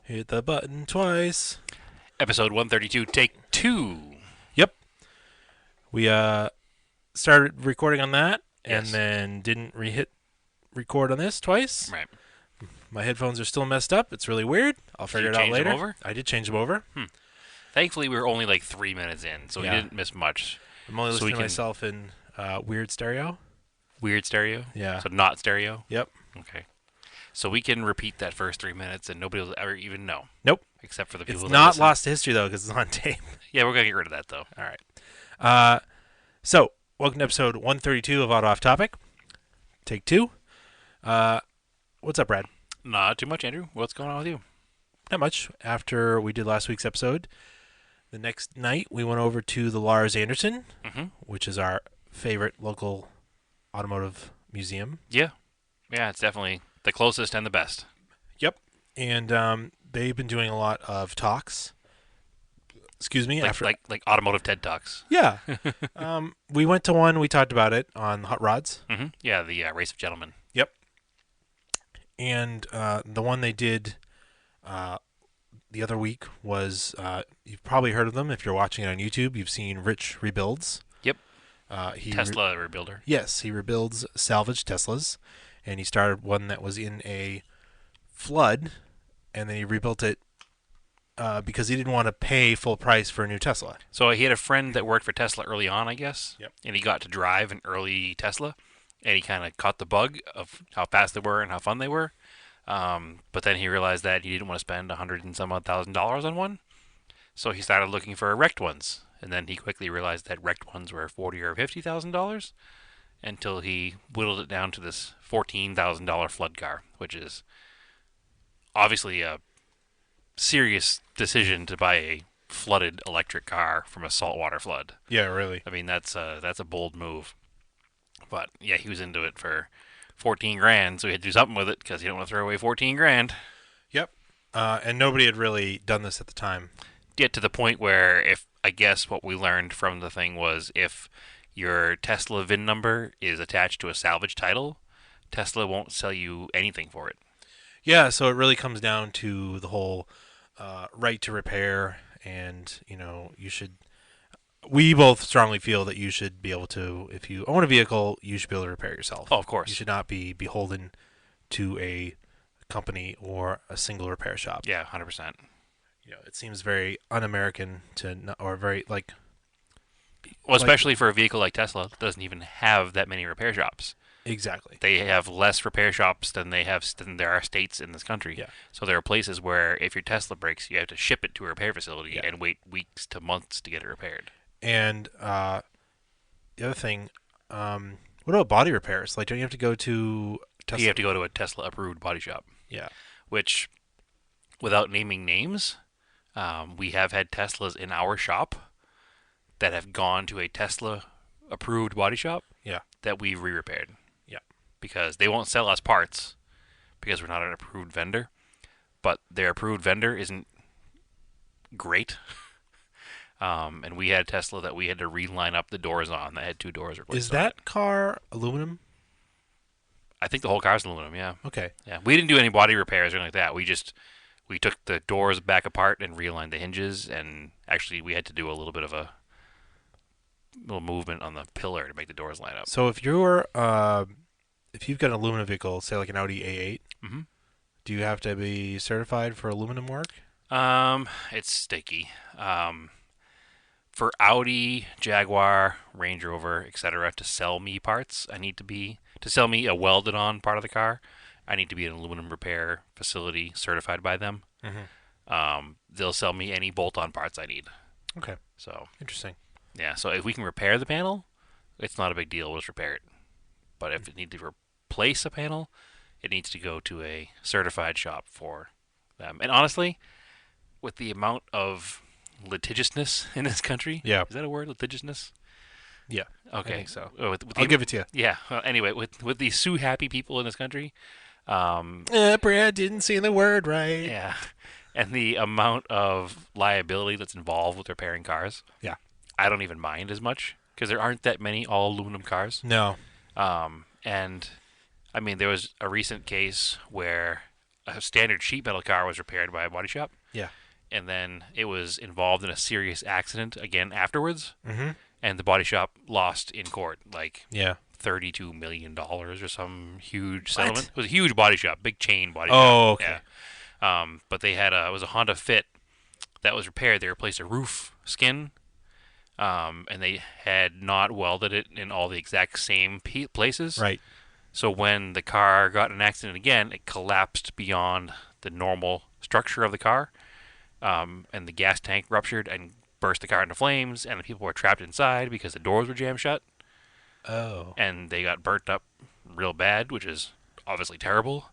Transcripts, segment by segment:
Hit the button twice. Episode 132, take 2. Yep. We started recording on that and Yes. then didn't hit record on this twice. Right. My headphones are still messed up. It's really weird. I'll Did figure you it out change them later. over? I did change them over. Thankfully, we were only like 3 minutes in, so we Yeah. didn't miss much. I'm only So we listening to can. myself in weird stereo. Weird stereo? Yeah. So not stereo? Yep. Okay. So we can repeat that first 3 minutes and nobody will ever even know. Nope. Except for the It's people that not listen. lost to history though because it's on tape. Yeah, we're going to get rid of that, though. All right. Uh, so welcome to episode 132 of Auto Off Topic. Take two. What's up, Brad? Not too much, Andrew. What's going on with you? Not much. After we did last week's episode, the next night we went over to the Lars Anderson, Mm-hmm. which is our favorite local automotive museum. Yeah. Yeah, it's definitely the closest and the best. Yep. And they've been doing a lot of talks. Excuse me. Like automotive TED Talks. Yeah. We went to one. We talked about it on Hot Rods. Mm-hmm. Yeah, the Race of Gentlemen. Yep. And the one they did the other week was you've probably heard of them if you're watching it on YouTube. You've seen Rich Rebuilds. Yep. He Tesla rebuilder. Yes, he rebuilds salvaged Teslas, and he started one that was in a flood, and then he rebuilt it because he didn't want to pay full price for a new Tesla. So he had a friend that worked for Tesla early on, I guess. Yep. And he got to drive an early Tesla, and he kind of caught the bug of how fast they were and how fun they were. But then he realized that he didn't want to spend $100,000 on one, so he started looking for wrecked ones. And then he quickly realized that wrecked ones were $40,000 or $50,000 until he whittled it down to this $14,000 flood car, which is obviously a serious decision to buy a flooded electric car from a saltwater flood. Yeah, really. I mean, that's a bold move. But yeah, he was into it for 14 grand, so he had to do something with it because he didn't want to throw away 14 grand. Yep. And nobody had really done this at the time. Get to the point where, if I guess what we learned from the thing was, if your Tesla VIN number is attached to a salvage title, Tesla won't sell you anything for it. Yeah, so it really comes down to the whole right to repair, and you should. We both strongly feel that you should be able to, if you own a vehicle, you should be able to repair it yourself. Oh, of You course. should not be beholden to a company or a single repair shop. Yeah, 100%. It seems very un-American to, or very Well, like especially for a vehicle like Tesla that doesn't even have that many repair shops. exactly. They have less repair shops than there are states in this country. Yeah. So there are places where if your Tesla breaks, you have to ship it to a repair facility Yeah. and wait weeks to months to get it repaired. And the other thing, what about body repairs? Like, don't you have to go to Tesla? You have to go to a Tesla approved body shop, Yeah. which, without naming names, we have had Teslas in our shop that have gone to a Tesla approved body shop Yeah. that we re-repaired. Yeah. Because they won't sell us parts because we're not an approved vendor, but their approved vendor isn't great. And we had a Tesla that we had to reline up the doors on that had two doors replaced. Is on it. that car aluminum? I think the whole car's aluminum. Yeah, Okay. yeah. We didn't do any body repairs or anything like that. We took the doors back apart and realigned the hinges, and actually we had to do a little bit of a little movement on the pillar to make the doors line up. So if you've got an aluminum vehicle, say like an Audi A8, Mm-hmm. do you have to be certified for aluminum work? It's sticky. For Audi, Jaguar, Range Rover, etc., to sell me parts, to sell me a welded-on part of the car. I need to be an aluminum repair facility certified by them. Mm-hmm. They'll sell me any bolt-on parts I need. Okay. So Interesting. yeah, so if we can repair the panel, it's not a big deal. We'll just repair it. But if it needs to replace a panel, it needs to go to a certified shop for them. And honestly, with the amount of litigiousness in this country, Yeah. is that a word? Litigiousness? Yeah. I Okay, think so. with I'll give it to you. yeah. Well, anyway, with the sue happy people in this country, Brad didn't say the word right. yeah, and the amount of liability that's involved with repairing cars, Yeah. I don't even mind as much because there aren't that many all aluminum cars. No. And I mean, there was a recent case where a standard sheet metal car was repaired by a body shop, Yeah. and then it was involved in a serious accident again afterwards, Mm-hmm. and the body shop lost in court like Yeah. $32 million or some huge settlement. What? It was a huge body shop, big chain body shop. Oh, Yeah. okay. But they had it was a Honda Fit that was repaired. They replaced a roof skin, and they had not welded it in all the exact same places. Right. So when the car got in an accident again, it collapsed beyond the normal structure of the car, and the gas tank ruptured and burst the car into flames, and the people were trapped inside because the doors were jammed shut, Oh. and they got burnt up real bad, which is obviously terrible.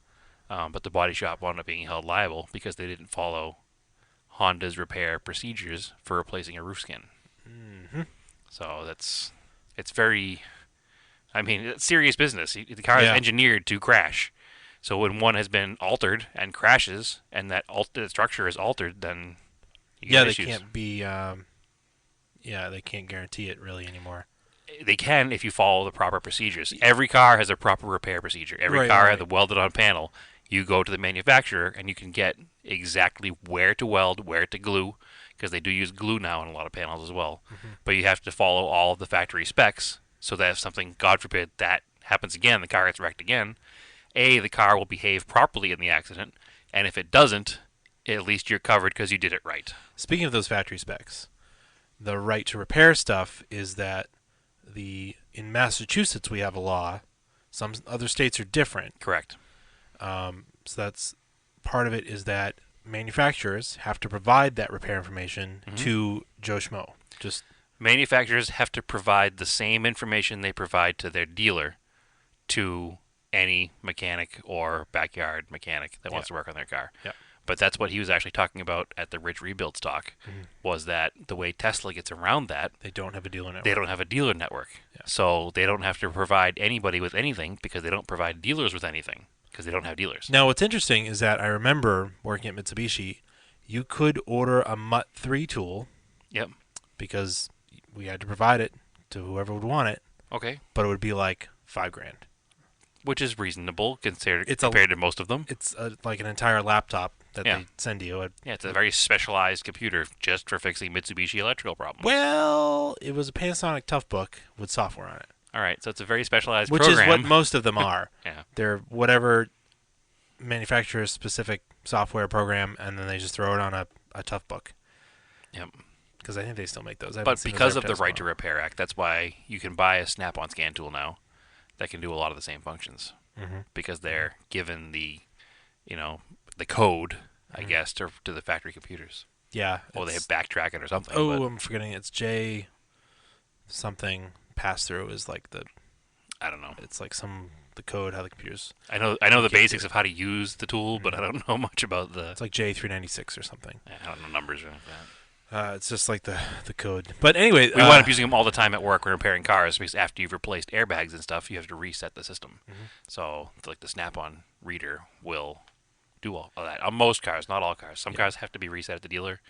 But the body shop wound up being held liable because they didn't follow Honda's repair procedures for replacing a roof skin. Mm-hmm. So it's very, I mean, it's serious business. The car is Yeah. engineered to crash. So when one has been altered and crashes, and that structure is altered, then you Yeah, get they issues. can't be. Yeah, they can't guarantee it really anymore. They can if you follow the proper procedures. Every car has a proper repair procedure. Every Right, car right, has a welded-on panel. You go to the manufacturer and you can get exactly where to weld, where to glue, because they do use glue now in a lot of panels as well. Mm-hmm. But you have to follow all of the factory specs so that if something, God forbid, that happens again, the car gets wrecked again, the car will behave properly in the accident, and if it doesn't, at least you're covered because you did it right. Speaking of those factory specs, the right to repair stuff is that in Massachusetts we have a law. Some other states are different. Correct. So that's part of it is that manufacturers have to provide that repair information Mhm. to Joe Schmo. Just Manufacturers have to provide the same information they provide to their dealer to any mechanic or backyard mechanic that wants to work on their car. Yeah. But that's what he was actually talking about at the Rich Rebuild Stock, was that the way Tesla gets around that, they don't have a dealer network. they don't have a dealer network. Yeah. So they don't have to provide anybody with anything because they don't provide dealers with anything because they don't have dealers. Now, what's interesting is that I remember working at Mitsubishi, you could order a Mutt 3 tool. Yep. Because we had to provide it to whoever would want it, Okay. but it would be like $5,000. Which is reasonable compared It's to most of them. It's like an entire laptop that Yeah. they send to you. Yeah, it's a very specialized computer just for fixing Mitsubishi electrical problems. Well, it was a Panasonic Toughbook with software on it, All right, so it's a very specialized which program. is what most of them are. Yeah. They're whatever manufacturer's specific software program, and then they just throw it on a Toughbook. Yep. Because I think they still make those. I haven't But seen those because of the advertised in a Right to while. Repair Act, that's why you can buy a Snap-on scan tool now that can do a lot of the same functions Mhm. because they're given the code, I Mhm. guess, to the factory computers. Yeah. Or they it's- backtrack it or something. Oh, but I'm forgetting. It's J something pass through is like I don't know. it's like the code how the computers. I know the can't do basics it. of how to use the tool, but I don't know much about the It's like J396 or something. I don't know numbers or anything like that. It's just like the code. But anyway, We wind up using them all the time at work when repairing cars because after you've replaced airbags and stuff, you have to reset the system. Mhm. So, like the Snap-on reader will do all of that on most cars, not all cars. Some cars have to be reset at the dealer,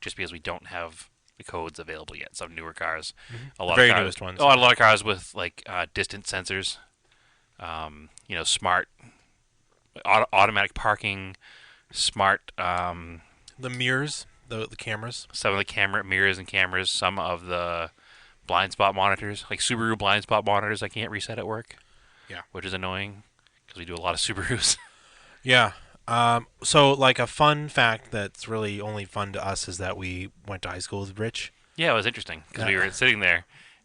just because we don't have the codes available yet. Some newer cars, a lot very of cars, newest ones. a lot of cars with like distance sensors, smart automatic parking, smart. The mirrors, the cameras. Some of the camera mirrors and cameras, some of the blind spot monitors, like Subaru blind spot monitors, I can't reset at work. Yeah. Which is annoying because we do a lot of Subarus. Yeah. So like a fun fact that's really only fun to us is that we went to high school with Rich. Yeah, it was interesting because we were sitting there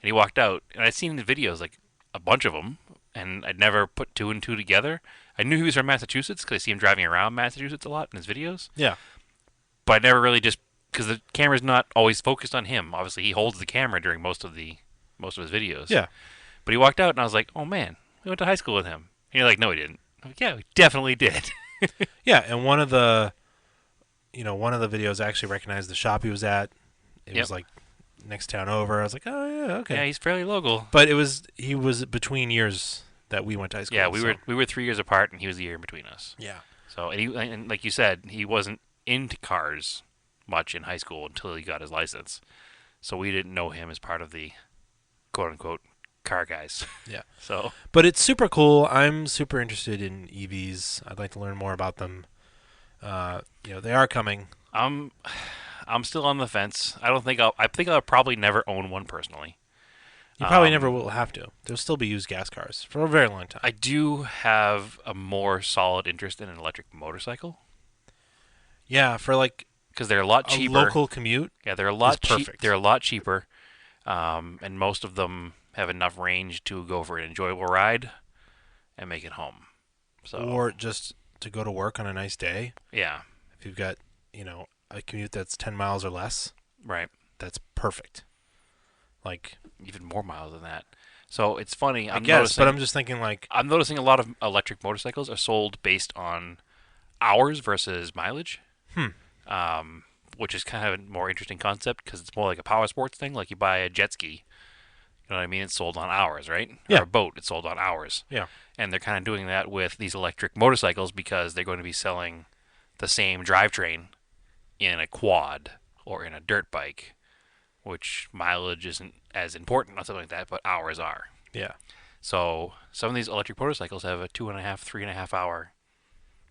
and he walked out, and I'd seen the videos, like a bunch of them, and I'd never put two and two together. I knew he was from Massachusetts because I see him driving around Massachusetts a lot in his videos, Yeah. but I never really just because the camera's not always focused on him. Obviously, he holds the camera during most of his videos. Yeah. But he walked out, and I was like, "Oh man, we went to high school with him." And you're like, "No, he didn't." I'm like, "Yeah, we definitely did." Yeah, and one of the videos I actually recognized the shop he was at. It Yep. was like next town over. I was like, oh yeah, okay. Yeah, he's fairly local. But he was between years that we went to high school. Yeah, so- we were 3 years apart, and he was a year in between us. Yeah. So, and like you said, he wasn't into cars much in high school until he got his license. So we didn't know him as part of the quote unquote car guys. Yeah. So But it's super cool. I'm super interested in EVs. I'd like to learn more about them. They are coming. I'm I'm still on the fence. I think I'll probably never own one personally. You probably never Um, will have to. There'll still be used gas cars for a very long time. I do have a more solid interest in an electric motorcycle Yeah, for like because they're a lot a cheaper. local commute Yeah, they're a is lot cheap. They're perfect. a lot cheaper, and most of them have enough range to go for an enjoyable ride and make it home. So Or just to go to work on a nice day. yeah, If you've got, a commute that's 10 miles or less, right. that's perfect. Like, Even more miles than that. So it's funny. I guess, but I'm just thinking like, I'm noticing a lot of electric motorcycles are sold based on hours versus mileage, hmm, um, which is kind of a more interesting concept because it's more like a power sports thing. Like you buy a jet ski, you know what I mean? It's sold on hours, right? Or yeah, a boat, it's sold on hours. yeah, And they're kind of doing that with these electric motorcycles because they're going to be selling the same drivetrain in a quad or in a dirt bike, which mileage isn't as important on something like that, but hours are. yeah. So some of these electric motorcycles have a 2.5, 3.5 hour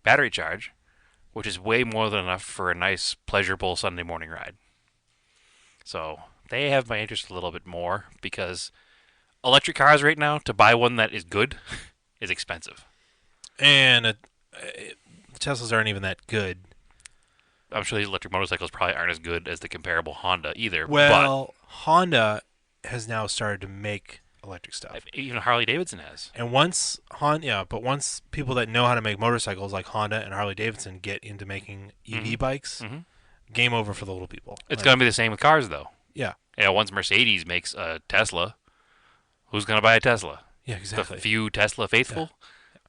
battery charge, which is way more than enough for a nice, pleasurable Sunday morning ride. So they have my interest a little bit more because electric cars right now, to buy one that is good, is expensive. And Teslas aren't even that good. I'm sure these electric motorcycles probably aren't as good as the comparable Honda either, but Well, Honda has now started to make electric stuff. even Harley Davidson has. And once but once people that know how to make motorcycles like Honda and Harley Davidson get into making Mm-hmm. EV bikes, Mm-hmm. game over for the little people. It's Like, going to be the same with cars, though. yeah, Once Mercedes makes a Tesla, who's going to buy a Tesla? yeah, The exactly. few Tesla Yeah, faithful?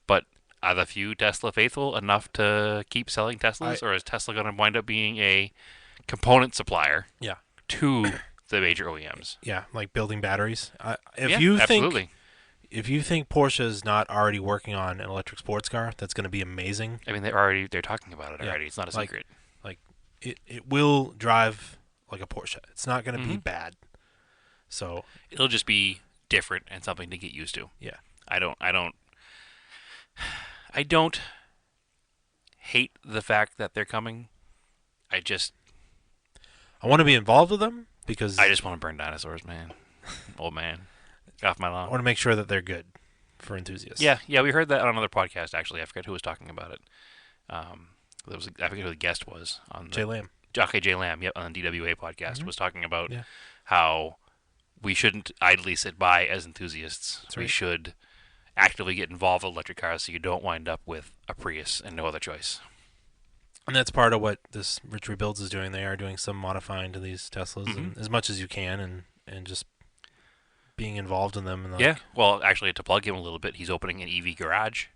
But are the few Tesla faithful enough to keep selling I Teslas, or is Tesla going to wind up being a component supplier yeah, to the major OEMs? yeah, like building batteries. Yeah, absolutely. If you think Porsche is not already working on an electric sports car, that's going to be amazing. I mean, they're talking about it Yeah, already. It's not a like secret. like it will drive like a Porsche. It's not going to be Mm-hmm. bad. So It'll just be different and something to get used to. yeah, I don't. I don't. I don't hate the fact that they're coming. I just. I want to be involved with them because I just want to burn dinosaurs, man. Old man, get off my I lawn. want to make sure that they're good for enthusiasts. Yeah, yeah, we heard that on another podcast. Actually, I forget who was talking about it. There was I forget who the guest was on Jay the Lamb. Okay, J Lamb, yep, on the DWA podcast Hmm. was talking about Yeah, how we shouldn't idly sit by as enthusiasts. that's We right. should actively get involved with electric cars so you don't wind up with a Prius and no other choice. And that's part of what this Rich Rebuilds is doing. They are doing some modifying to these Teslas, Hmm. and as much as you can, and just being involved in them. And Yeah, like, well, actually, to plug him a little bit, he's opening an EV garage,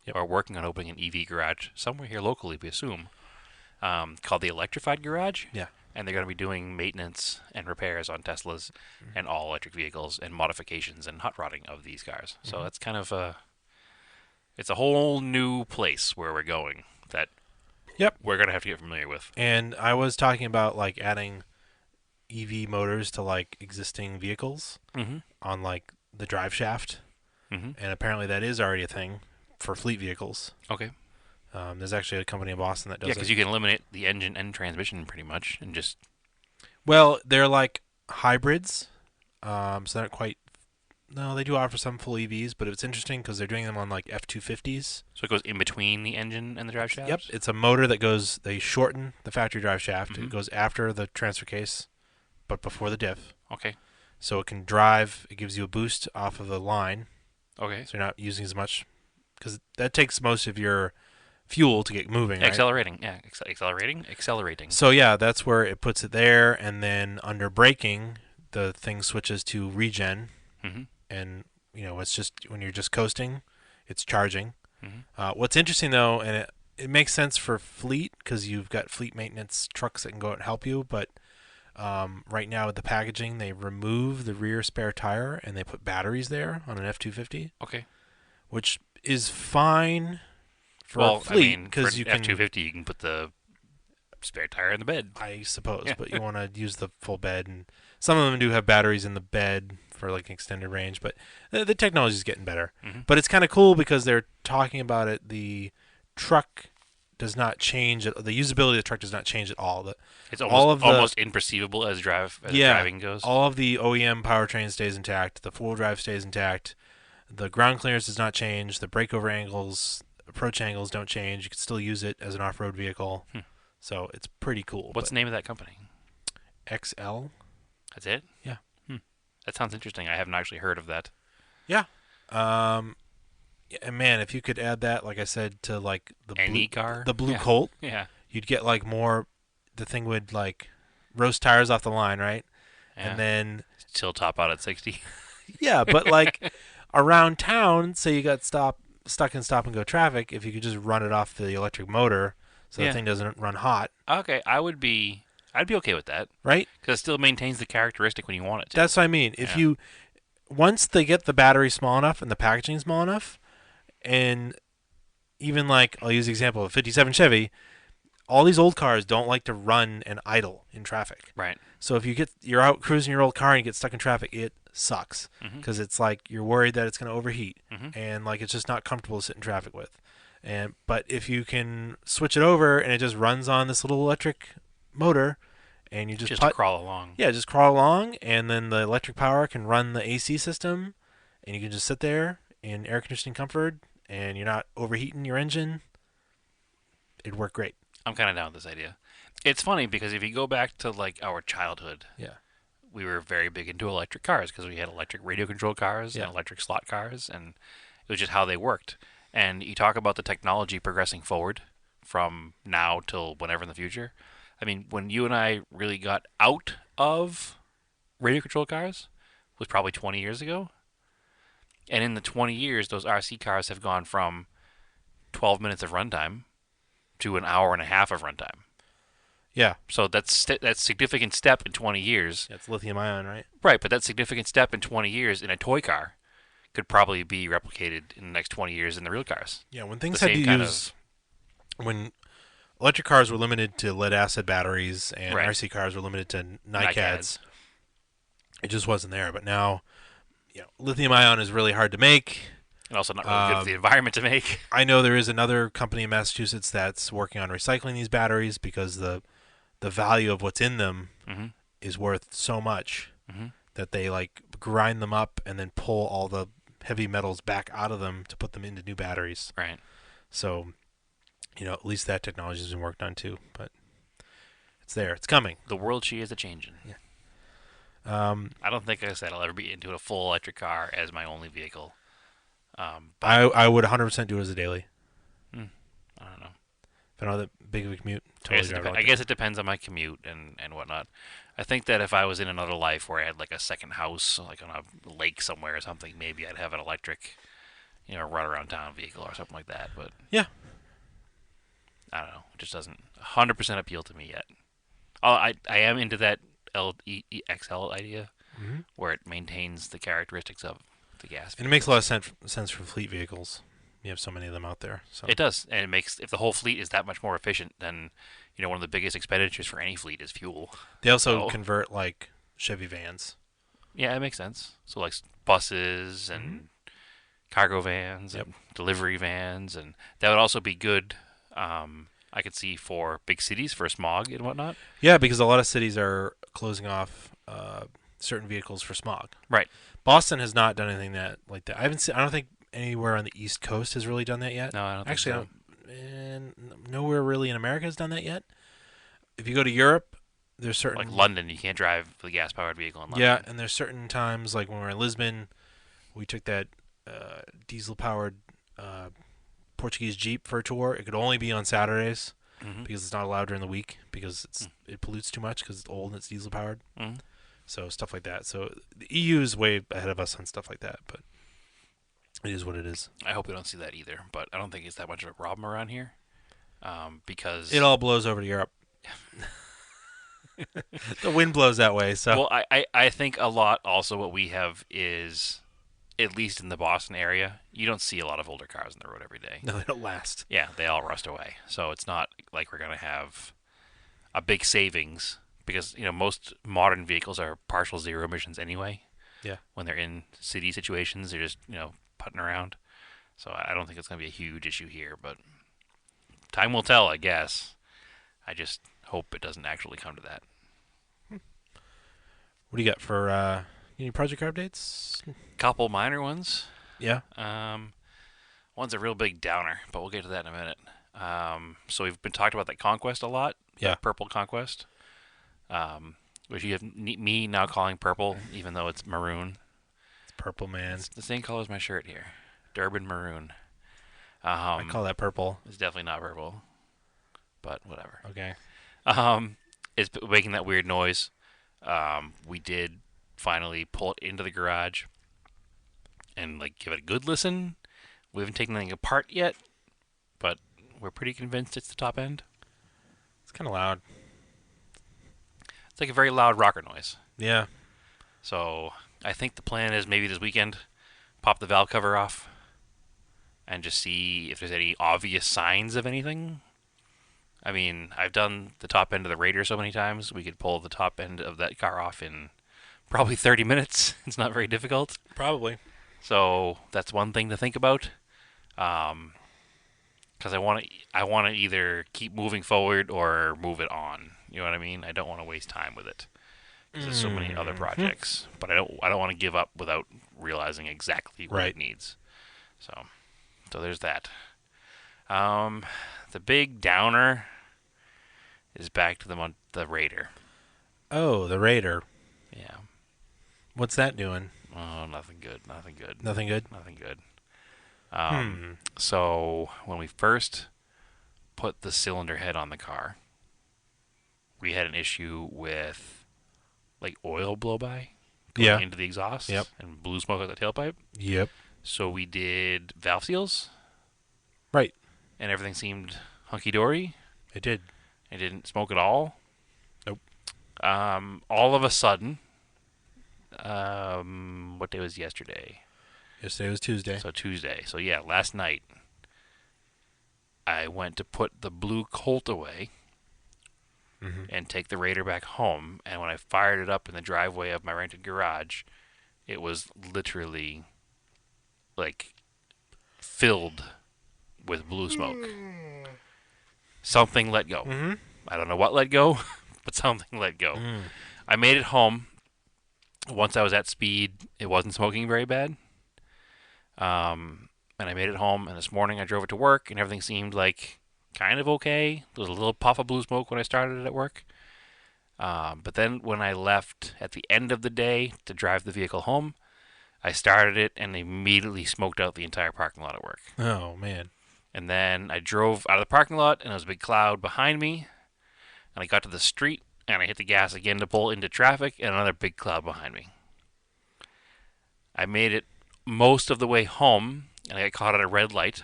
yep. or working on opening an EV garage somewhere here locally, we assume, called the Electrified Garage. Yeah. And they're going to be doing maintenance and repairs on Teslas and all electric vehicles and modifications and hot rodding of these cars. So Mhm. that's kind of it's a whole new place where we're going that Yep. we're going to have to get familiar with. And I was talking about like adding EV motors to like existing vehicles Mm-hmm. on like the drive shaft, Mm-hmm. and apparently that is already a thing for fleet vehicles. Okay. There's actually a company in Boston that Yeah, does because it. you can eliminate the engine and transmission pretty much and just Well, they're like hybrids, so they're not quite. No, they do offer some full EVs, but it's interesting because they're doing them on like F-250s. so it goes in between the engine and the drive shafts. Yep, it's a motor that goes. They shorten the factory drive shaft. Mhm. It goes after the transfer case, but before the diff, Okay. so it can drive. It gives you a boost off of the line, Okay. so you're not using as much because that takes most of your fuel to get moving, right? Accelerating. Yeah. Accelerating. Accelerating. So yeah, that's where it puts it there, and then under braking, the thing switches to regen, Mm-hmm. and it's just when you're just coasting, it's charging. Mm-hmm. What's interesting though, and it makes sense for fleet because you've got fleet maintenance trucks that can go out and help you, but right now with the packaging, they remove the rear spare tire and they put batteries there on an F-250, Okay. which is fine for Well, fleet I mean, for because an you can, F-250, you can put the spare tire in the bed. I suppose, Yeah. but you want to use the full bed, and some of them do have batteries in the bed for like extended range, but the technology is getting better. Mm-hmm. But it's kind of cool because they're talking about it. The truck does not change. The usability of the truck does not change at all. It's All of the almost imperceivable as yeah, driving goes. all of the OEM powertrain stays intact. The four-wheel drive stays intact. The ground clearance does not change. The breakover angles, approach angles don't change. You can still use it as an off-road vehicle. Hmm. So it's pretty cool. What's the name of that company? XL? That's it? Yeah. Hmm. That sounds interesting. I haven't actually heard of that. Yeah. Yeah, and man, if you could add that, like I said, to like Any car? the blue Yeah. Colt, Yeah. you'd get like more. The thing would like roast tires off the line, right? Yeah. And then Still top out at 60. yeah, but like around town, say you got stuck in stop and go traffic, if you could just run it off the electric motor, so the Yeah. thing doesn't run hot, Okay, I'd be okay with that right? because it still maintains the characteristic when you want it to. That's what I mean. If Yeah. you once they get the battery small enough and the packaging small enough, and even like I'll use the example of 57 Chevy, all these old cars don't like to run and idle in traffic. Right. So if you're out cruising your old car and you get stuck in traffic, it sucks Mhm. because it's like you're worried that it's going to overheat Mhm. and like it's just not comfortable to sit in traffic with. And but if you can switch it over and it just runs on this little electric motor and you just Just to crawl along. yeah, just crawl along and then the electric power can run the AC system and you can just sit there in air conditioning comfort and you're not overheating your engine. It'd work great. I'm kind of down with this idea. It's funny because if you go back to like our childhood, Yeah. we were very big into electric cars because we had electric radio control cars Yeah. and electric slot cars, and it was just how they worked. And you talk about the technology progressing forward from now till whenever in the future. I mean, when you and I really got out of radio control cars was probably 20 years ago. And in the 20 years, those RC cars have gone from 12 minutes of runtime to an hour and a half of runtime. Yeah. So that's a significant step in 20 years. It's lithium ion, right? Right, but that significant step in 20 years in a toy car could probably be replicated in the next 20 years in the real cars. Yeah, when things The had to same kind use when electric cars were limited to lead acid batteries and Right. RC cars were limited to NiCads, NiCads. it just wasn't there. But now, lithium ion is really hard to make. And also not really good for the environment to make. I know there is another company in Massachusetts that's working on recycling these batteries because the value of what's in them Mm-hmm. is worth so much Mm-hmm. that they like grind them up and then pull all the heavy metals back out of them to put them into new batteries. Right. So, at least that technology has been worked on too. But it's there. It's coming. The world she is a changing. Yeah. I don't think, like I said, I'll ever be into a full electric car as my only vehicle. But I would 100% do it as a daily. I don't know. If I don't have that big of a commute, I totally guess, drive I electric. guess it depends on my commute and whatnot. I think that if I was in another life where I had like a second house, like on a lake somewhere or something, maybe I'd have an electric, run around town vehicle or something like that. But Yeah. I don't know. It just doesn't 100% appeal to me yet. I am into that XL idea Mm-hmm. where it maintains the characteristics of the gas. And it makes a lot of sense for fleet vehicles. You have so many of them out there. So It does, and it makes if the whole fleet is that much more efficient, then one of the biggest expenditures for any fleet is fuel. they also So- convert like Chevy vans. Yeah, it makes sense. So like buses and cargo vans and delivery vans, and that would also be good. I could see for big cities for smog and whatnot. Yeah, because a lot of cities are closing off certain vehicles for smog. Right. Boston has not done anything like that. I don't think anywhere on the East Coast has really done that yet. No, I don't Actually, think so. and nowhere really in America has done that yet. If you go to Europe, there's certain Like London, you can't drive the gas-powered vehicle in London. yeah, and there's certain times like when we were in Lisbon, we took that diesel-powered Portuguese Jeep for a tour. It could only be on Saturdays Mhm. because it's not allowed during the week because it pollutes too much because it's old and it's diesel-powered. Mhm. So stuff like that. So the EU is way ahead of us on stuff like that, but it is what it is. I hope we don't see that either, but I don't think it's that much of a problem around here because It all blows over to Europe. The wind blows that way. So well, I think a lot also what we have is, at least in the Boston area, you don't see a lot of older cars on the road every day. no, they don't last. Yeah, they all rust away. So it's not like we're going to have a big savings because, most modern vehicles are partial zero emissions anyway. Yeah. When they're in city situations, they're just, putting around. So I don't think it's going to be a huge issue here, but time will tell, I guess. I just hope it doesn't actually come to that. What do you got for any project car updates? Couple minor ones. Yeah. Um, One's a real big downer, but we'll get to that in a minute. So we've been talking about that Conquest a lot, Yeah. that purple Conquest, which you have me now calling purple, even though it's maroon. It's purple, man. It's the same color as my shirt here, Durban maroon. I call that purple. It's definitely not purple, but whatever. Okay. Um, it's making that weird noise. We did finally pull it into the garage and like give it a good listen. We haven't taken anything apart yet, but we're pretty convinced it's the top end. It's kind of loud. It's like a very loud rocker noise. Yeah. So I think the plan is maybe this weekend, pop the valve cover off, and just see if there's any obvious signs of anything. I mean, I've done the top end of the Raider so many times. We could pull the top end of that car off in probably 30 minutes. It's not very difficult. Probably. So that's one thing to think about. Because I want to either keep moving forward or move it on. You know what I mean? I don't want to waste time with it because there's so many other projects. But I don't want to give up without realizing exactly what Right. it needs. So there's that. The big downer is back to the Raider. Oh, the Raider. Yeah. What's that doing? Oh, nothing good. Nothing good. Nothing good. Nothing good. Hmm. So when we first put the cylinder head on the car, we had an issue with like oil blowby going Yeah. into the exhaust Yep. and blue smoke out the tailpipe. Yep. So we did valve seals, Right. and everything seemed hunky dory. It did. It didn't smoke at all. Nope. All of a sudden, what day was yesterday? Yesterday was Tuesday. So Tuesday. So yeah, last night I went to put the blue Colt away Mm-hmm. and take the Raider back home. And when I fired it up in the driveway of my rented garage, it was literally like filled with blue smoke. Something let go. Mm-hmm. I don't know what let go, but something let go. Mm. I made it home. Once I was at speed, it wasn't smoking very bad. And I made it home, and this morning I drove it to work, and everything seemed like kind of okay. There was a little puff of blue smoke when I started it at work. But then when I left at the end of the day to drive the vehicle home, I started it and immediately smoked out the entire parking lot at work. Oh man. And then I drove out of the parking lot, and there was a big cloud behind me. And I got to the street, and I hit the gas again to pull into traffic, and another big cloud behind me. I made it most of the way home, and I got caught at a red light.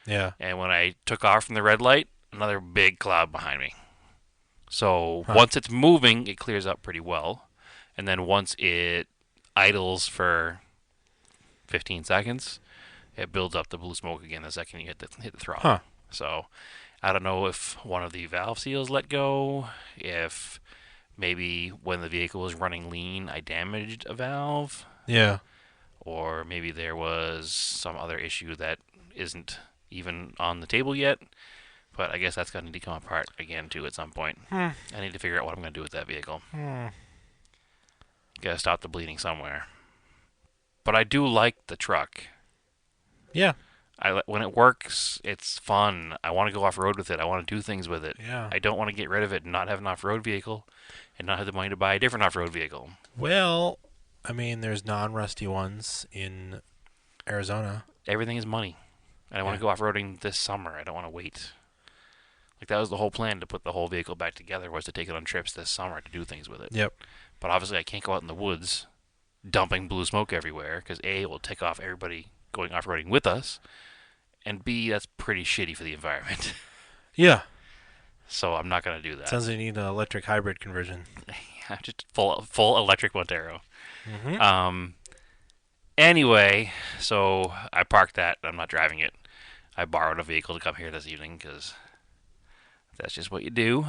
Yeah. And when I took off from the red light, another big cloud behind me. So Huh. once it's moving, it clears up pretty well. And then once it idles for 15 seconds, it builds up the blue smoke again the second you hit the throttle. Huh. So I don't know if one of the valve seals let go, if maybe when the vehicle was running lean, I damaged a valve, Yeah. or maybe there was some other issue that isn't even on the table yet. But I guess that's going to need to come apart again too at some point. Hmm. I need to figure out what I'm going to do with that vehicle. Hmm. Got to stop the bleeding somewhere. But I do like the truck. Yeah. When it works, it's fun. I want to go off road with it. I want to do things with it. Yeah. I don't want to get rid of it and not have an off road vehicle, and not have the money to buy a different off road vehicle. Well, I mean, there's non-rusty ones in Arizona. Everything is money. And I want Yeah. to go off roading this summer. I don't want to wait. Like that was the whole plan to put the whole vehicle back together, was to take it on trips this summer to do things with it. Yep. But obviously, I can't go out in the woods dumping blue smoke everywhere because A, it will tick off everybody going off roading with us, and B, that's pretty shitty for the environment. Yeah. So I'm not going to do that. Sounds like you need an electric hybrid conversion. Yeah, just full electric Montero. Mm-hmm. Anyway, so I parked that. I'm not driving it. I borrowed a vehicle to come here this evening because that's just what you do.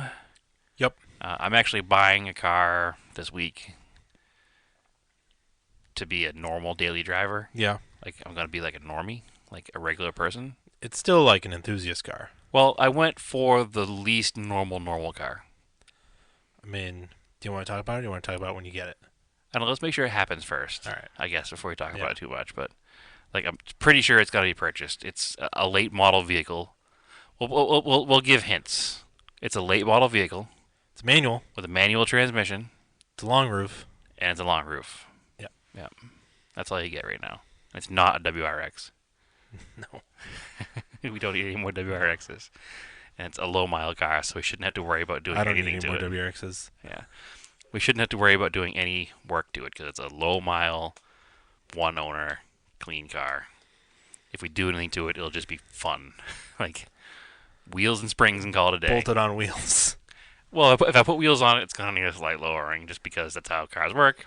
Yep. I'm actually buying a car this week to be a normal daily driver. Yeah. Like I'm going to be like a normie, like a regular person. It's still like an enthusiast car. Well, I went for the least normal car. I mean, do you want to talk about it? Or do you want to talk about when you get it? And let's make sure it happens first, All right. I guess, before we talk Yeah. about it too much. But like, I'm pretty sure it's got to be purchased. It's a late model vehicle. We'll give hints. It's a late model vehicle It's manual. with a manual transmission It's a long roof. and it's a long roof. Yep. Yeah, that's all you get right now. It's not a WRX. No. We don't need any more WRXs. And it's a low mile car, so we shouldn't have to worry about doing I don't need anything any to more it. WRXs. Yeah, we shouldn't have to worry about doing any work to it because it's a low mile, one owner, clean car. If we do anything to it, it'll just be fun, like wheels and springs and call it a day. Bolted on wheels. Well, if I put wheels on it, it's gonna need a slight lowering just because that's how cars work.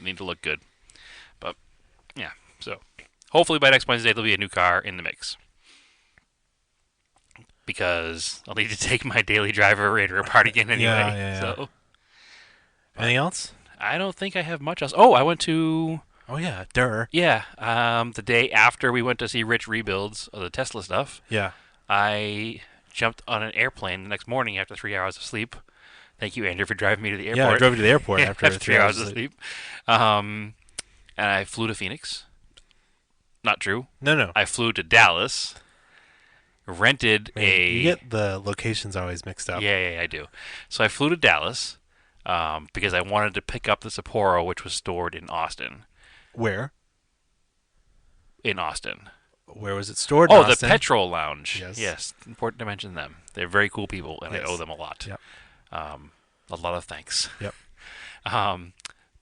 Need to look good, but yeah. So hopefully by next Wednesday there'll be a new car in the mix because I'll need to take my daily driver Raider apart again anyway. Yeah. So Anything else? I don't think I have much else. Oh, I went to Oh yeah, Durr. the day after we went to see Rich rebuilds of the Tesla stuff. Yeah. I jumped on an airplane the next morning after 3 hours of sleep. Thank you, Andrew, for driving me to the airport. Yeah, I drove you to the airport after after 3 hours of of sleep. sleep. And I flew to Phoenix. Not true. No. I flew to Dallas. Rented Man, a. you get the locations always mixed up. Yeah, I do. So I flew to Dallas because I wanted to pick up the Sapporo, which was stored in Austin. Where? In Austin. Where was it stored? Oh, in the Austin? Petrol Lounge. Yes. Important to mention them. They're very cool people, and Yes. I owe them a lot. Yep. A lot of thanks. Yep.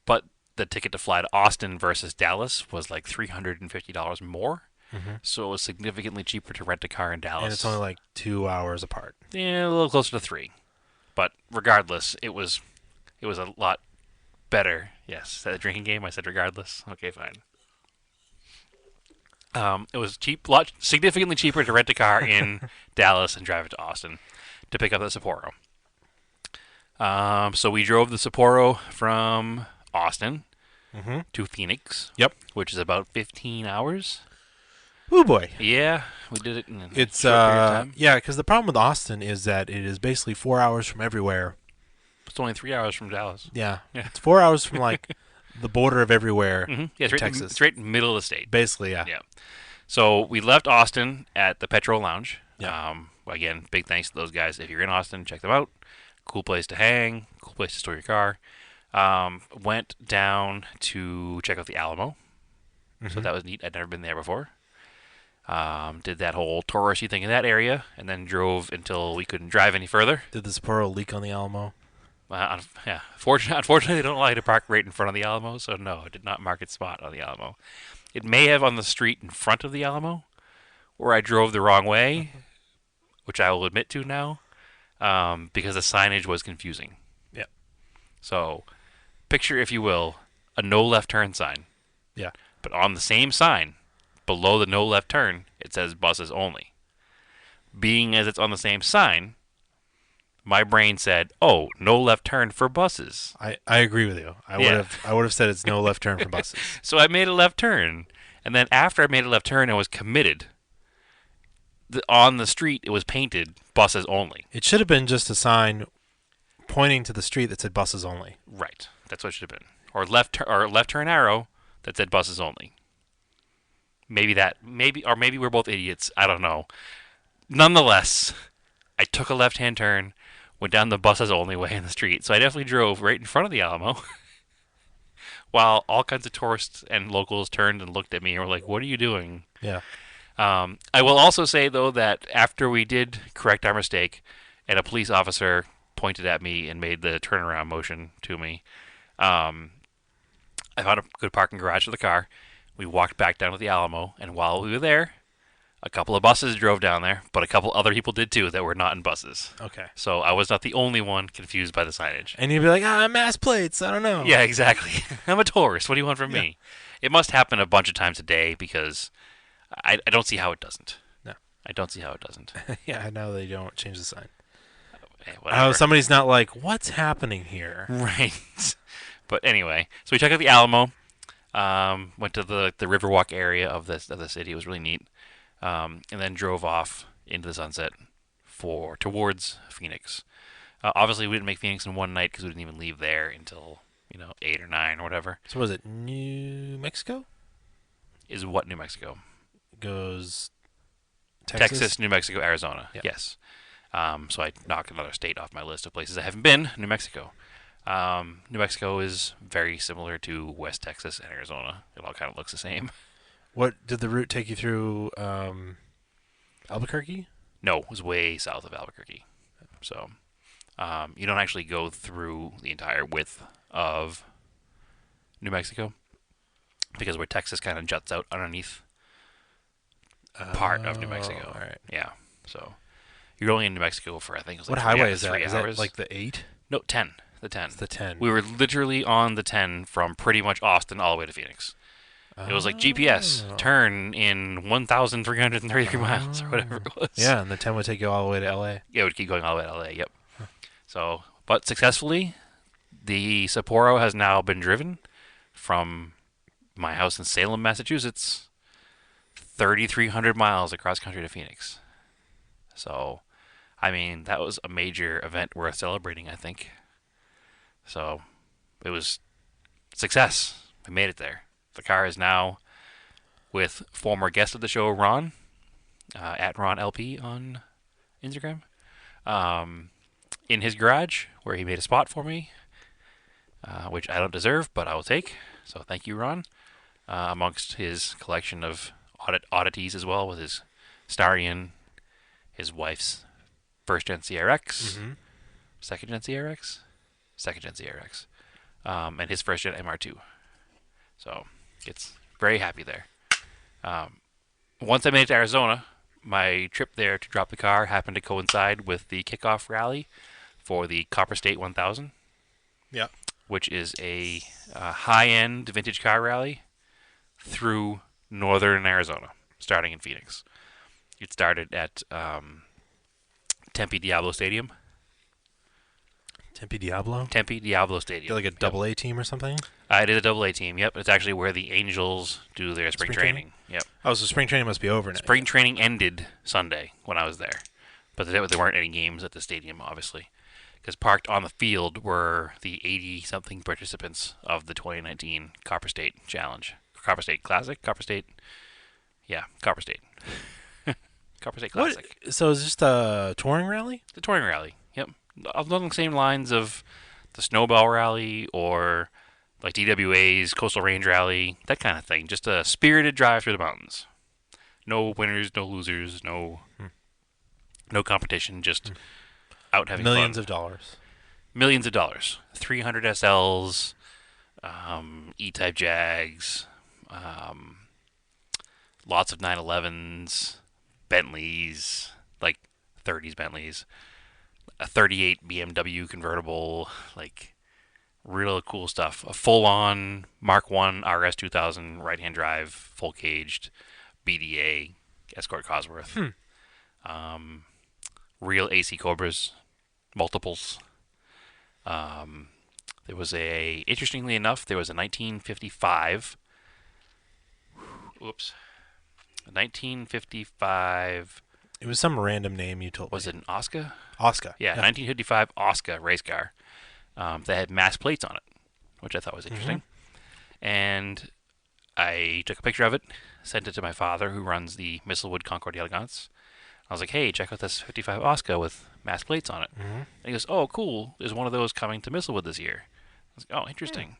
But the ticket to fly to Austin versus Dallas was like $350 more. Mm-hmm. So it was significantly cheaper to rent a car in Dallas. And it's only like 2 hours apart. Yeah, a little closer to 3. But regardless, it was a lot better. Yes, is that a drinking game? I said regardless. Okay, fine. It was significantly cheaper to rent a car in Dallas and drive it to Austin to pick up the Sapporo. So we drove the Sapporo from Austin Mm-hmm. to Phoenix. Yep. Which is about 15 hours. Oh boy. Yeah, we did it in a It's short period of time. yeah, because the problem with Austin is that it is basically 4 hours from everywhere. It's only 3 hours from Dallas. Yeah. Yeah. It's 4 hours from like the border of everywhere. Mm-hmm. Yeah, it's right, Texas. it's right in the middle of the state. Basically, yeah. Yeah. So we left Austin at the Petrol Lounge. Yeah. Again, big thanks to those guys. If you're in Austin, check them out. Cool place to hang. Cool place to store your car. Went down to check out the Alamo. So Mhm. that was neat. I'd never been there before. Did that whole touristy thing in that area, and then drove until we couldn't drive any further. Did the Sapporo leak on the Alamo? Yeah. Unfortunately, they don't allow you to park right in front of the Alamo, so no, it did not mark its spot on the Alamo. It may have on the street in front of the Alamo, where I drove the wrong way, which I will admit to now, because the signage was confusing. Yeah. So, picture, if you will, a no left turn sign. Yeah. But on the same sign, below the no left turn, it says buses only. Being as it's on the same sign, my brain said, "Oh, no left turn for buses." I agree with you. I would have said it's no left turn for buses. So I made a left turn, and then after I made a left turn, I was committed. On the street, it was painted "buses only." It should have been just a sign pointing to the street that said buses only. Right. That's what it should have been. Or left turn arrow that said "buses only." Maybe we're both idiots. I don't know. Nonetheless, I took a left-hand turn, went down the buses only way in the street. So I definitely drove right in front of the Alamo, while all kinds of tourists and locals turned and looked at me and were like, "What are you doing?" Yeah. I will also say, though, that after we did correct our mistake and a police officer pointed at me and made the turnaround motion to me, I found a good parking garage for the car. We walked back down to the Alamo, and while we were there, a couple of buses drove down there, but a couple other people did too that were not in buses. Okay. So I was not the only one confused by the signage. And you'd be like, mass plates. I don't know. Yeah, exactly. I'm a tourist. What do you want from me? It must happen a bunch of times a day because I don't see how it doesn't. No. I don't see how it doesn't. Yeah, I know they don't change the sign. Whatever. Somebody's not like, what's happening here? Right. But anyway, so we checked out the Alamo. Went to the Riverwalk area of the city. It was really neat. And then drove off into the sunset for towards Phoenix. Obviously, we didn't make Phoenix in one night because we didn't even leave there until 8 or 9 or whatever. So was it New Mexico? Is what New Mexico? Goes Texas, New Mexico, Arizona. Yeah. Yes. So I knocked another state off my list of places I haven't been. New Mexico. New Mexico is very similar to West Texas and Arizona. It all kind of looks the same. What did the route take you through? Albuquerque? No, it was way south of Albuquerque. So you don't actually go through the entire width of New Mexico because where Texas kind of juts out underneath part of New Mexico. All right. Yeah. So you're only in New Mexico for I think it was What like highway is that? 3 Is hours. that like the 8? No, 10. The 10. It's the 10. We were literally on the 10 from pretty much Austin all the way to Phoenix. It was like GPS, turn in 1,333 miles or whatever it was. Yeah, and the 10 would take you all the way to LA. Yeah, it would keep going all the way to LA, yep. So, but successfully, the Sapporo has now been driven from my house in Salem, Massachusetts, 3,300 miles across country to Phoenix. So, I mean, that was a major event worth celebrating, I think. So, it was success. We made it there. The car is now with former guest of the show, Ron, at RonLP on Instagram, in his garage where he made a spot for me, which I don't deserve, but I will take. So thank you, Ron. Amongst his collection of oddities as well, with his Starion, his wife's first gen CRX, second gen CRX, second gen CRX, and his first gen MR2. So gets very happy there. Once I made it to Arizona, my trip there to drop the car happened to coincide with the kickoff rally for the Copper State 1000. Yeah. Which is a high-end vintage car rally through northern Arizona, starting in Phoenix. It started at Tempe Diablo Stadium. Tempe Diablo? Tempe Diablo Stadium. They're like a double A team or something? It is a double A team, yep. It's actually where the Angels do their spring training. Yep. Oh, so spring training must be over now. Spring training ended Sunday when I was there. But there weren't any games at the stadium, obviously. Because parked on the field were the 80-something participants of the 2019 Copper State Challenge. Copper State Classic? Copper State? Yeah, Copper State. Copper State Classic. What? So is this a touring rally? The touring rally, yep. Along the same lines of the Snowball Rally or like DWA's Coastal Range Rally, that kind of thing. Just a spirited drive through the mountains. No winners, no losers, no competition, just out having Millions fun. of dollars. Millions of dollars. 300 SLs, E-Type Jags, lots of 911s, Bentleys, like 30s Bentleys, a 38 BMW convertible, like real cool stuff. A full-on Mark 1 RS 2000 right-hand drive, full-caged BDA Escort Cosworth. Real AC Cobras, multiples. Interestingly enough, there was a 1955. Oops. A 1955. It was some random name you told me. Was it an Oscar? Oscar. Yeah, 1955 Oscar race car that had mass plates on it, which I thought was interesting. And I took a picture of it, sent it to my father, who runs the Mistlewood Concord Elegance. I was like, hey, check out this 55 Oscar with mass plates on it. And he goes, oh, cool. There's one of those coming to Mistlewood this year. I was like, oh, interesting.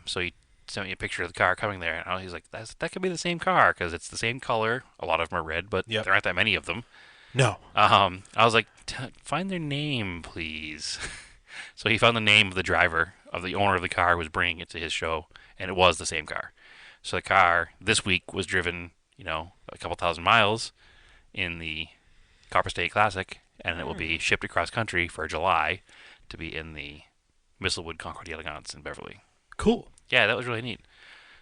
So he sent me a picture of the car coming there. And he's like, that could be the same car because it's the same color. A lot of them are red, but there aren't that many of them. No. I was like, find their name, please. So he found the name of the driver, of the owner of the car who was bringing it to his show, and it was the same car. So the car this week was driven, a couple thousand miles in the Copper State Classic, and it will be shipped across country for July to be in the Mistlewood Concord Elegance in Beverly. Cool. Yeah, that was really neat.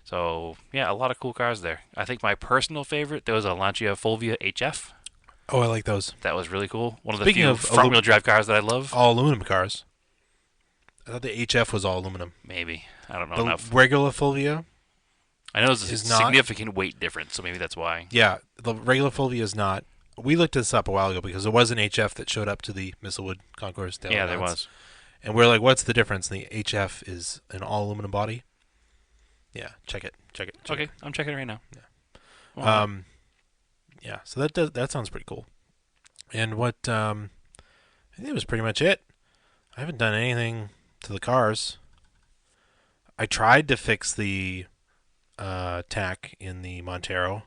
So, yeah, a lot of cool cars there. I think my personal favorite, there was a Lancia Fulvia HF. Oh, I like those. That was really cool. One of the Speaking few of front-wheel drive cars that I love. All aluminum cars. I thought the HF was all aluminum. Maybe. I don't know the enough. regular Fulvia I know there's a is not. significant weight difference, so maybe that's why. Yeah, the regular Fulvia is not we looked this up a while ago because there was an HF that showed up to the Mistlewood Concours Yeah, there d'Elegance, was. and we're like, "What's the difference?" And the HF is an all aluminum body. Yeah, check it, check it, check Okay, I'm checking it right now. Yeah. Why it. not? Yeah. So that sounds pretty cool. And what I think that was pretty much it. I haven't done anything to the cars. I tried to fix the tack in the Montero.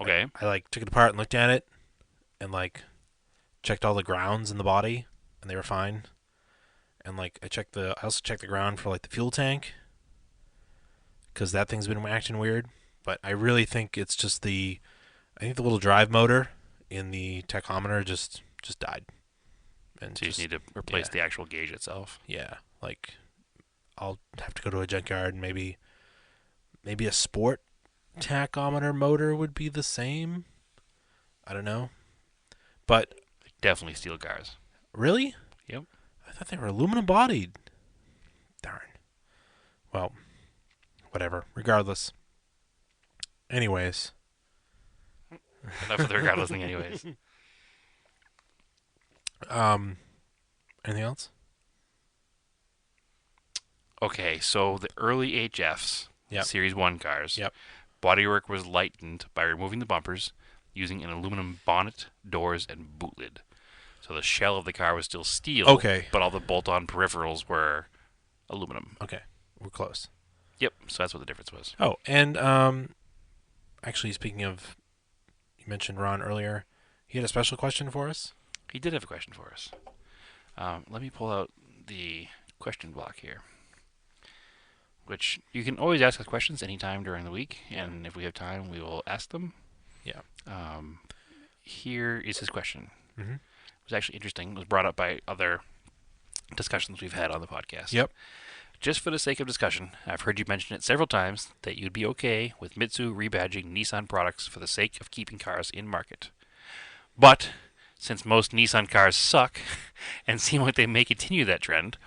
Okay. I like took it apart and looked at it, and like checked all the grounds in the body, and they were fine. And like I also checked the ground for like the fuel tank, because that thing's been acting weird. But I really think it's just I think the little drive motor in the tachometer just died. And So you just need to replace the actual gauge itself. yeah, like I'll have to go to a junkyard and maybe a sport tachometer motor would be the same. I don't know. But Definitely steel cars. really? Yep. I thought they were aluminum bodied. Darn. Well, whatever. Regardless. Anyways. Enough of the regardless thing, anyways. Um anything else? Okay, so the early HFs, Yep. Series 1 cars, Yep. bodywork was lightened by removing the bumpers, using an aluminum bonnet, doors, and boot lid. So the shell of the car was still steel, Okay. but all the bolt-on peripherals were aluminum. Okay. We're close. Yep, so that's what the difference was. Oh, and actually speaking of, you mentioned Ron earlier. He had a special question for us. He did have a question for us. Let me pull out the question block here. Which you can always ask us questions anytime during the week, and if we have time, we will ask them. Yeah. Here is his question. Mm-hmm. It was actually interesting. It was brought up by other discussions we've had on the podcast. Yep. Just for the sake of discussion, I've heard you mention it several times that you'd be okay with Mitsu rebadging Nissan products for the sake of keeping cars in market. But since most Nissan cars suck and seem like they may continue that trend,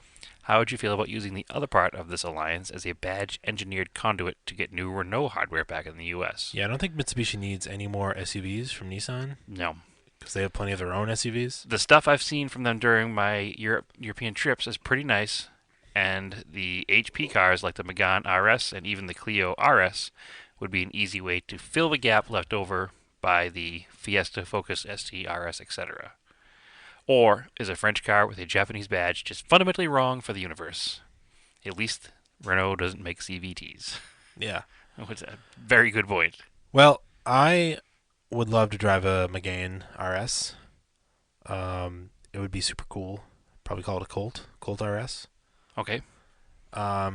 how would you feel about using the other part of this alliance as a badge-engineered conduit to get new Renault hardware back in the U.S.? Yeah, I don't think Mitsubishi needs any more SUVs from Nissan No. because they have plenty of their own SUVs. The stuff I've seen from them during my European trips is pretty nice, and the HP cars like the Megane RS and even the Clio RS would be an easy way to fill the gap left over by the Fiesta, Focus, ST, RS, etc. Or is a French car with a Japanese badge just fundamentally wrong for the universe? At least Renault doesn't make CVTs. Yeah. Which is a very good point. Well, I would love to drive a Megane RS. It would be super cool. Probably call it a Colt RS. Okay. I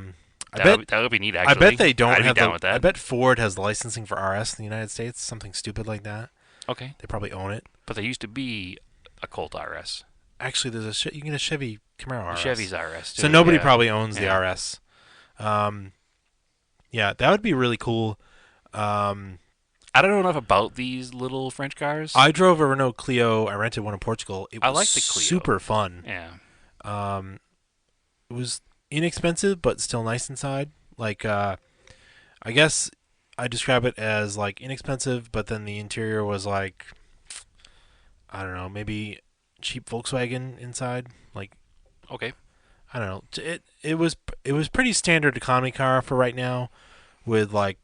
That would be neat, actually. I bet they don't I'd have be down with that. I bet Ford has licensing for RS in the United States, something stupid like that. Okay. They probably own it. But there used to be a Colt RS. Actually, you can get a Chevy Camaro RS. Chevy's RS, too. So nobody yeah. probably owns the Yeah. RS. Yeah, that would be really cool. I don't know enough about these little French cars. I drove a Renault Clio. I rented one in Portugal. It was I like the Clio. super fun. Yeah. It was inexpensive, but still nice inside. Like, I guess I describe it as like inexpensive, but then the interior was like, I don't know, maybe cheap Volkswagen inside. Like, Okay. I don't know. It was pretty standard economy car for right now, with like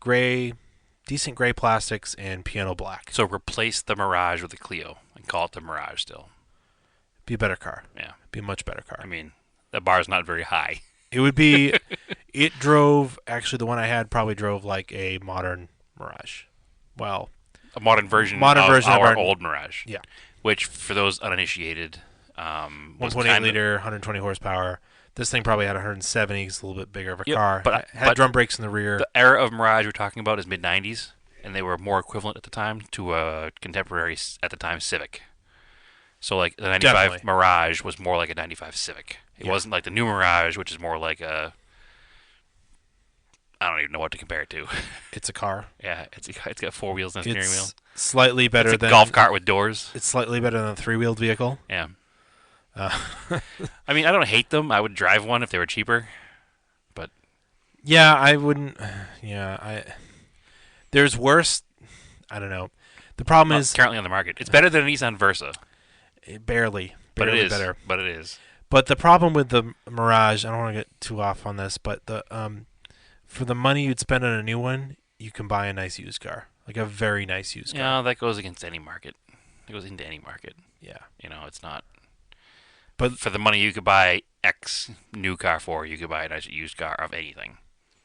decent gray plastics and piano black. So replace the Mirage with the Clio and call it the Mirage still. Be a better car. Yeah. Be a much better car. I mean, the bar's not very high. It would be. It drove. Actually, the one I had probably drove like a modern Mirage. Well, A modern version Modern of version of our our- old Mirage. yeah. Which, for those uninitiated, was 1.8 kind of- liter, 120 horsepower. This thing probably had 170. It's a little bit bigger of a Yep, car. but Had drum brakes in the rear. The era of Mirage we're talking about is mid-90s, and they were more equivalent at the time to a contemporary, at the time, Civic. So, like, the 95 Definitely. Mirage was more like a 95 Civic. It Yeah. wasn't like the new Mirage, which is more like a... I don't even know what to compare it to. It's a car. Yeah, it's got four wheels and a steering wheel. It's slightly better It's a than golf cart with doors. It's slightly better than a three-wheeled vehicle. Yeah. Uh, I mean, I don't hate them. I would drive one if they were cheaper. But yeah, I wouldn't. Yeah, There's worse. I don't know. The problem Not is currently on the market. It's better than a Nissan Versa, barely, but it barely is. better. But it is. But the problem with the Mirage, I don't want to get too off on this, but the for the money you'd spend on a new one, you can buy a nice used car, like a very nice used car. Yeah, that goes against any market. It goes into any market. Yeah, It's not. but For the money you could buy X new car for, you could buy a nice used car of anything.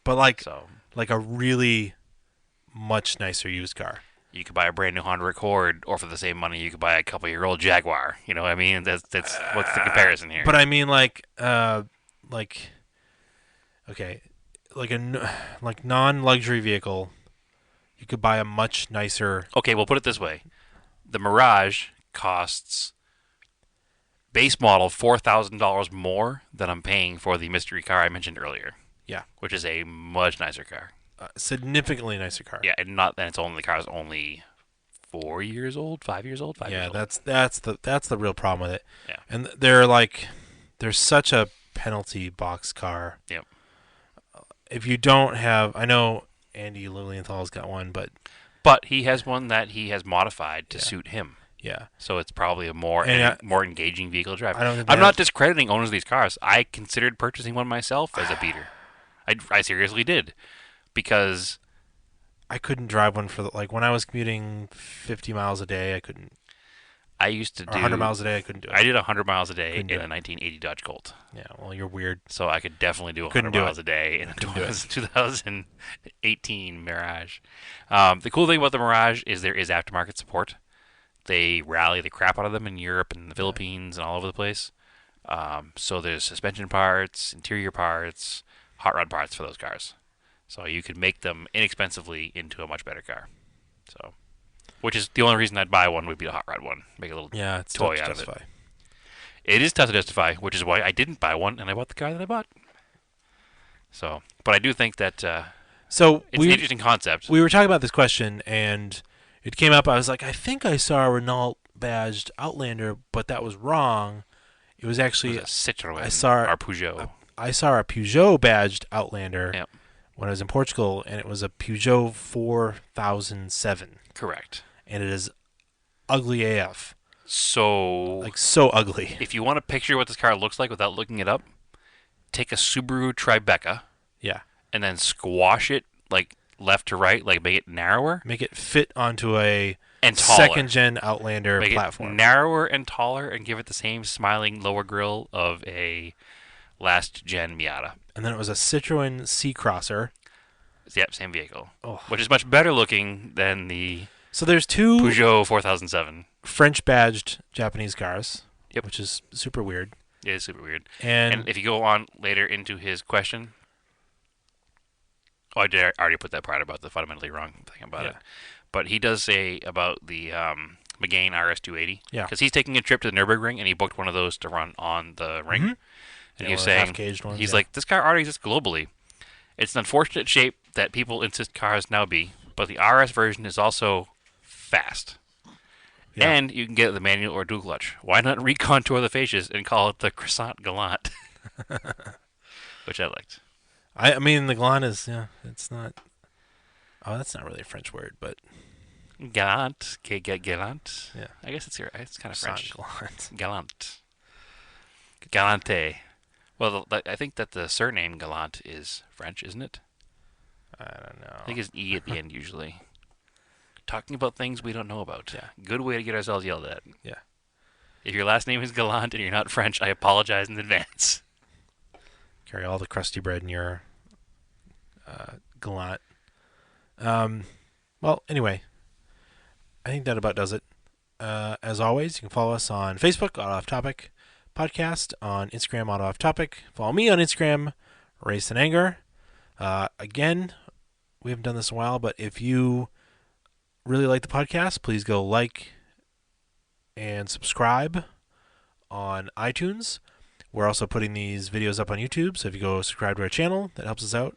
like So a really much nicer used car. you could buy a brand new Honda Accord, or for the same money, you could buy a couple-year-old Jaguar. You know what I mean? That's what's the comparison here? But I mean, like okay, like non-luxury vehicle, you could buy a much nicer. Okay, we'll put it this way: the Mirage costs base model $4,000 more than I'm paying for the mystery car I mentioned earlier. Yeah, Which is a much nicer car. significantly nicer car. Yeah, and the car is only 4 years old, 5 years old, 5 years Yeah, old. that's the real problem with it. Yeah. And there's such a penalty box car. Yep. If you don't have, I know Andy Lilienthal's got one, but But he has one that he has modified to Yeah. suit him. yeah, So it's probably a more And, more engaging vehicle to drive. I don't think I'm they not have- discrediting owners of these cars. I considered purchasing one myself as a beater. I seriously did, because I couldn't drive one like when I was commuting 50 miles a day, I couldn't, I used to or do 100 miles a day, I couldn't do it. I did 100 miles a day Couldn't do in a it. 1980 Dodge Colt, Yeah, well, you're weird. so I could definitely do 100 Couldn't do miles it. a day in a Couldn't do it. 2018 Mirage. The cool thing about the Mirage is there is aftermarket support. They rally the crap out of them in Europe and the Philippines and all over the place. So there's suspension parts, interior parts, hot rod parts for those cars. So you could make them inexpensively into a much better car. So, which is the only reason I'd buy one would be a hot rod one. Make a little Yeah, it's toy tough to out of it. justify. It is tough to justify, which is why I didn't buy one, and I bought the car that I bought. So, but I do think that So it's an interesting concept. we were talking about this question, and it came up. I was like, I think I saw a Renault badged Outlander, but that was wrong. It was It actually was a Citroen I saw or Peugeot. I saw a Peugeot badged Outlander Yep. when I was in Portugal, and it was a Peugeot 4007, Correct. and it is ugly AF, So, like so ugly. if you want to picture what this car looks like without looking it up, take a Subaru Tribeca Yeah, and then squash it like left to right, like make it narrower make it fit onto a and taller. second gen Outlander Make platform. it narrower and taller, and give it the same smiling lower grille of a last gen Miata. And then it was a Citroen C-Crosser. Yep, same vehicle, Oh. which is much better looking than the So there's two Peugeot 4007. French badged Japanese cars. Yep. Which is super weird. It is super weird. And, And if you go on later into his question, I already put that part about the fundamentally wrong thing about Yeah. it. But he does say about the Megane RS280. Yeah. Because he's taking a trip to the Nürburgring, and he booked one of those to run on the ring. Mhm. And Yeah, he was one of the saying, half-caged ones, he's yeah. like, this car already exists globally. It's an unfortunate shape that people insist cars now be, but the RS version is also fast. Yeah. And you can get the manual or dual clutch. Why not recontour the fascias and call it the Croissant Galant? Which I liked. I mean, the Galant is, it's not. Oh, that's not really a French word, but Galant. Galant. yeah. I guess it's kind of Croissant French. Galant. Galant. Galante. Well, I think that the surname Galant is French, isn't it? I don't know. I think it's E at the end usually. Talking about things we don't know about. Yeah. Good way to get ourselves yelled at. Yeah. If your last name is Galant and you're not French, I apologize in advance. Carry all the crusty bread in your Galant. Well, anyway, I think that about does it. As always, you can follow us on Facebook, Auto Off Topic Podcast, on Instagram, Auto Off Topic. Follow me on Instagram, Race and Anger. Again, we haven't done this in a while, but if you really like the podcast, please go like and subscribe on iTunes. We're also putting these videos up on YouTube, so if you go subscribe to our channel, that helps us out.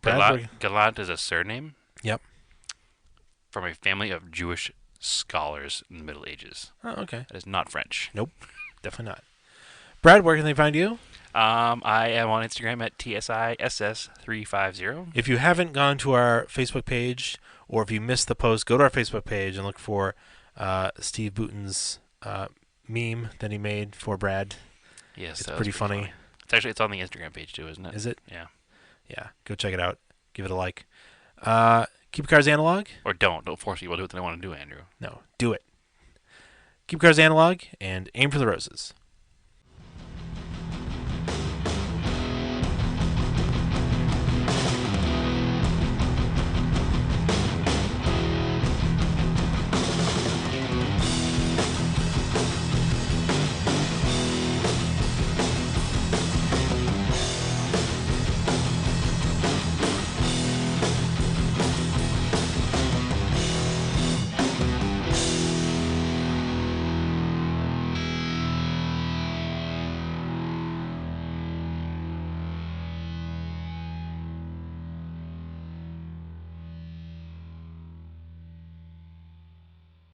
Brad, Galant is a surname? Yep. From a family of Jewish scholars in the Middle Ages. oh, okay. That is not French. Definitely not. Brad, where can they find you? I am on Instagram at TSISS350. If you haven't gone to our Facebook page, or if you missed the post, go to our Facebook page and look for Steve Booten's meme that he made for Brad. Yes, It's that was pretty pretty funny. funny. It's on the Instagram page too, isn't it? Is it? Yeah. Yeah, go check it out. Give it a like. Keep cars analog? Or don't force people to do what they want to do, Andrew. No, do it. Keep cars analog and aim for the roses.